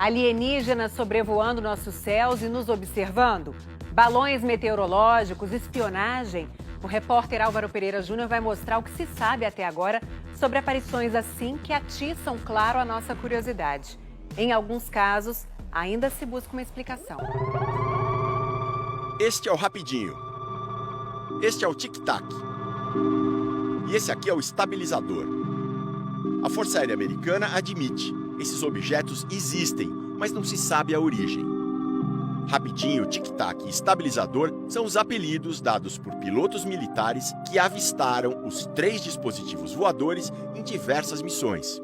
Alienígenas sobrevoando nossos céus e nos observando? Balões meteorológicos, espionagem? O repórter Álvaro Pereira Júnior vai mostrar o que se sabe até agora sobre aparições assim que atiçam, claro, a nossa curiosidade. Em alguns casos, ainda se busca uma explicação. Este é o Rapidinho. Este é o Tic Tac. E esse aqui é o Estabilizador. A Força Aérea Americana admite: esses objetos existem, mas não se sabe a origem. Rapidinho, Tic Tac e Estabilizador são os apelidos dados por pilotos militares que avistaram os 3 dispositivos voadores em diversas missões.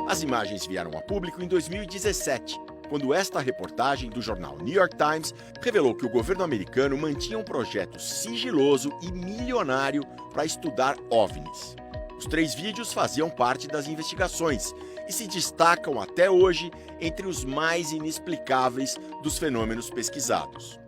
As imagens vieram a público em 2017, quando esta reportagem do jornal New York Times revelou que o governo americano mantinha um projeto sigiloso e milionário para estudar OVNIs. Os 3 vídeos faziam parte das investigações e se destacam até hoje entre os mais inexplicáveis dos fenômenos pesquisados.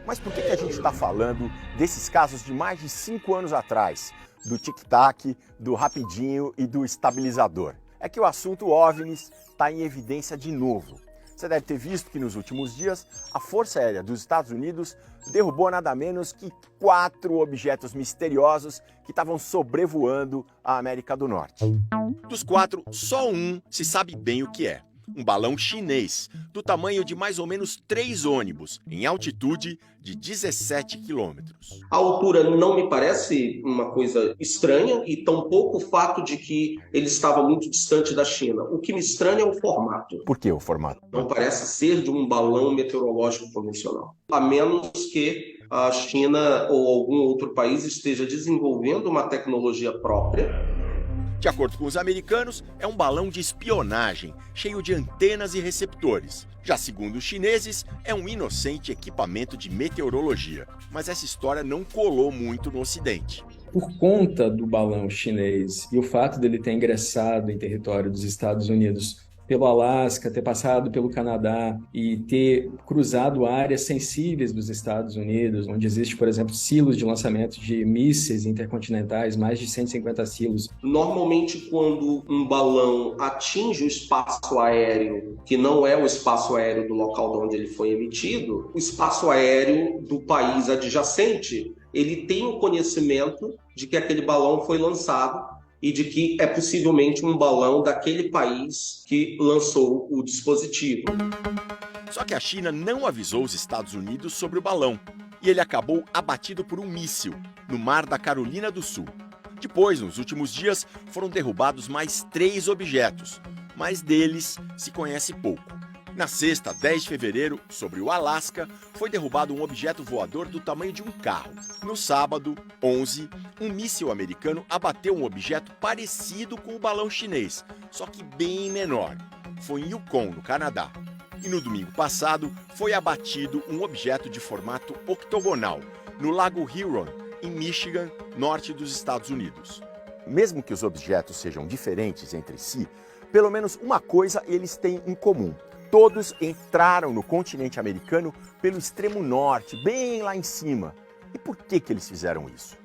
Mas por que a gente está falando desses casos de mais de 5 anos atrás, do Tic Tac, do Rapidinho e do Estabilizador? É que o assunto OVNIs está em evidência de novo. Você deve ter visto que nos últimos dias a Força Aérea dos Estados Unidos derrubou nada menos que 4 objetos misteriosos que estavam sobrevoando a América do Norte. Dos 4, só um se sabe bem o que é. Um balão chinês, do tamanho de mais ou menos 3 ônibus, em altitude de 17 quilômetros. A altura não me parece uma coisa estranha e tampouco o fato de que ele estava muito distante da China. O que me estranha é o formato. Por que o formato? Não parece ser de um balão meteorológico convencional. A menos que a China ou algum outro país esteja desenvolvendo uma tecnologia própria. De acordo com os americanos, é um balão de espionagem, cheio de antenas e receptores. Já segundo os chineses, é um inocente equipamento de meteorologia. Mas essa história não colou muito no Ocidente. Por conta do balão chinês e o fato dele ter ingressado em território dos Estados Unidos pelo Alasca, ter passado pelo Canadá e ter cruzado áreas sensíveis dos Estados Unidos, onde existe, por exemplo, silos de lançamento de mísseis intercontinentais, mais de 150 silos. Normalmente, quando um balão atinge o espaço aéreo, que não é o espaço aéreo do local de onde ele foi emitido, o espaço aéreo do país adjacente, ele tem o conhecimento de que aquele balão foi lançado e de que é possivelmente um balão daquele país que lançou o dispositivo. Só que a China não avisou os Estados Unidos sobre o balão, e ele acabou abatido por um míssil, no mar da Carolina do Sul. Depois, nos últimos dias, foram derrubados mais 3 objetos, mas deles se conhece pouco. Na sexta, 10 de fevereiro, sobre o Alasca, foi derrubado um objeto voador do tamanho de um carro. No sábado, 11, um míssil americano abateu um objeto parecido com o balão chinês, só que bem menor. Foi em Yukon, no Canadá. E no domingo passado, foi abatido um objeto de formato octogonal, no Lago Huron, em Michigan, norte dos Estados Unidos. Mesmo que os objetos sejam diferentes entre si, pelo menos uma coisa eles têm em comum. Todos entraram no continente americano pelo extremo norte, bem lá em cima. E por que eles fizeram isso?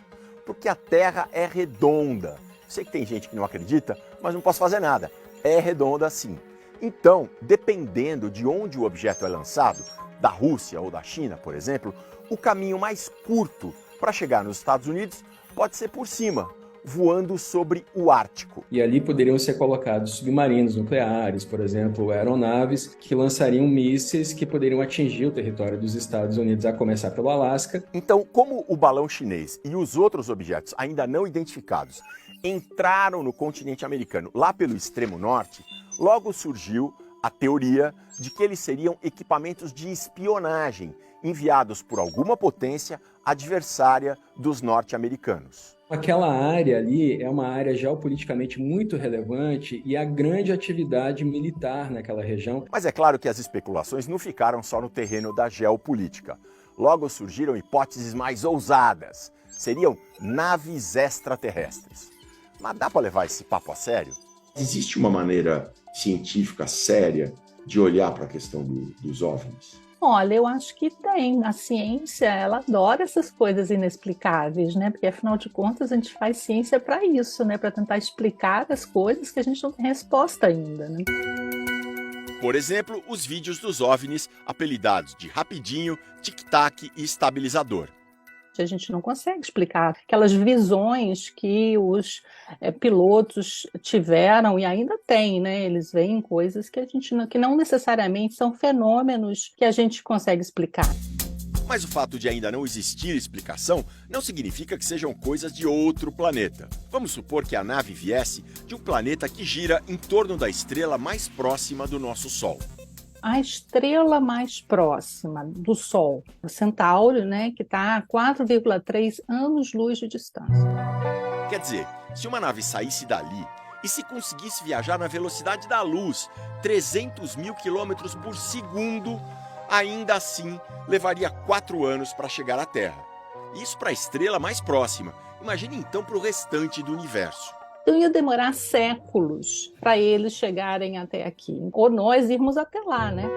Porque a Terra é redonda. Sei que tem gente que não acredita, mas não posso fazer nada. É redonda sim. Então, dependendo de onde o objeto é lançado, da Rússia ou da China, por exemplo, o caminho mais curto para chegar nos Estados Unidos pode ser por cima, voando sobre o Ártico. E ali poderiam ser colocados submarinos nucleares, por exemplo, aeronaves que lançariam mísseis que poderiam atingir o território dos Estados Unidos, a começar pelo Alasca. Então, como o balão chinês e os outros objetos ainda não identificados entraram no continente americano lá pelo extremo norte, logo surgiu a teoria de que eles seriam equipamentos de espionagem enviados por alguma potência adversária dos norte-americanos. Aquela área ali é uma área geopoliticamente muito relevante e há grande atividade militar naquela região. Mas é claro que as especulações não ficaram só no terreno da geopolítica. Logo surgiram hipóteses mais ousadas. Seriam naves extraterrestres. Mas dá para levar esse papo a sério? Existe uma maneira científica séria de olhar para a questão dos OVNIs? Olha, eu acho que tem. A ciência, ela adora essas coisas inexplicáveis, né? Porque, afinal de contas, a gente faz ciência para isso, né? Para tentar explicar as coisas que a gente não tem resposta ainda, né? Por exemplo, os vídeos dos OVNIs, apelidados de Rapidinho, Tic-Tac e Estabilizador. A gente não consegue explicar aquelas visões que os pilotos tiveram e ainda têm, né? Eles veem coisas que não necessariamente são fenômenos que a gente consegue explicar. Mas o fato de ainda não existir explicação não significa que sejam coisas de outro planeta. Vamos supor que a nave viesse de um planeta que gira em torno da estrela mais próxima do nosso Sol. A estrela mais próxima do Sol, o Centauro, né, que está a 4,3 anos-luz de distância. Quer dizer, se uma nave saísse dali e se conseguisse viajar na velocidade da luz, 300 mil quilômetros por segundo, ainda assim levaria 4 anos para chegar à Terra. Isso para a estrela mais próxima. Imagine então para o restante do universo. Então ia demorar séculos para eles chegarem até aqui, ou nós irmos até lá, né?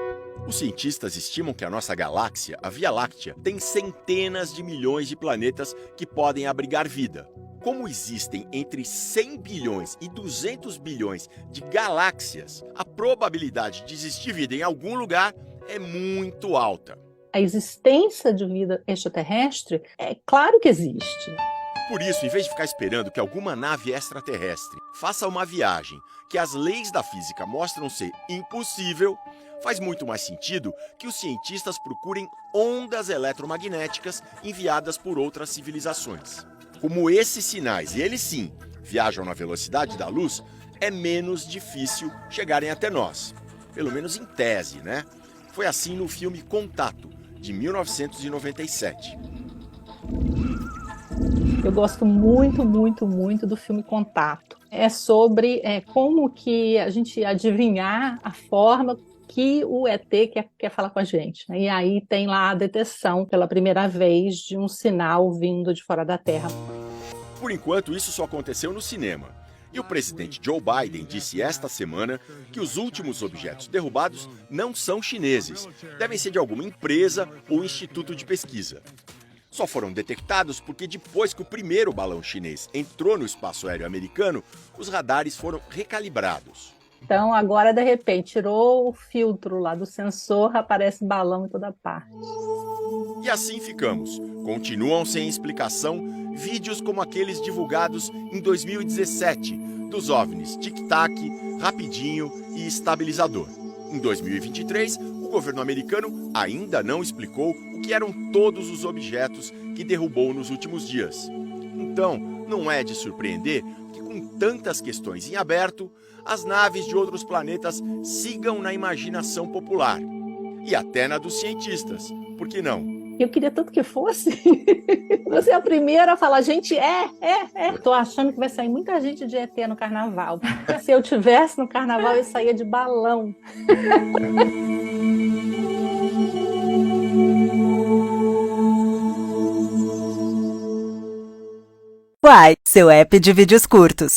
Os cientistas estimam que a nossa galáxia, a Via Láctea, tem centenas de milhões de planetas que podem abrigar vida. Como existem entre 100 bilhões e 200 bilhões de galáxias, a probabilidade de existir vida em algum lugar é muito alta. A existência de vida extraterrestre é claro que existe. Por isso, em vez de ficar esperando que alguma nave extraterrestre faça uma viagem que as leis da física mostram ser impossível, faz muito mais sentido que os cientistas procurem ondas eletromagnéticas enviadas por outras civilizações. Como esses sinais, e eles sim, viajam na velocidade da luz, é menos difícil chegarem até nós. Pelo menos em tese, né? Foi assim no filme Contato, de 1997. Eu gosto muito, muito, muito do filme Contato. É sobre como que a gente adivinhar a forma que o ET quer falar com a gente, né? E aí tem lá a detecção pela primeira vez de um sinal vindo de fora da Terra. Por enquanto, isso só aconteceu no cinema. E o presidente Joe Biden disse esta semana que os últimos objetos derrubados não são chineses, devem ser de alguma empresa ou instituto de pesquisa. Só foram detectados porque depois que o primeiro balão chinês entrou no espaço aéreo americano, os radares foram recalibrados. Então agora, de repente, tirou o filtro lá do sensor, aparece balão em toda parte. E assim ficamos. Continuam sem explicação vídeos como aqueles divulgados em 2017, dos OVNIs Tic-Tac, Rapidinho e Estabilizador. Em 2023, o governo americano ainda não explicou o que eram todos os objetos que derrubou nos últimos dias. Então, não é de surpreender que, com tantas questões em aberto, as naves de outros planetas sigam na imaginação popular. E até na dos cientistas. Por que não? Eu queria tanto que fosse. Você é a primeira a falar, gente, Tô achando que vai sair muita gente de ET no carnaval. Se eu tivesse no carnaval, eu saía de balão. Quai, seu app de vídeos curtos.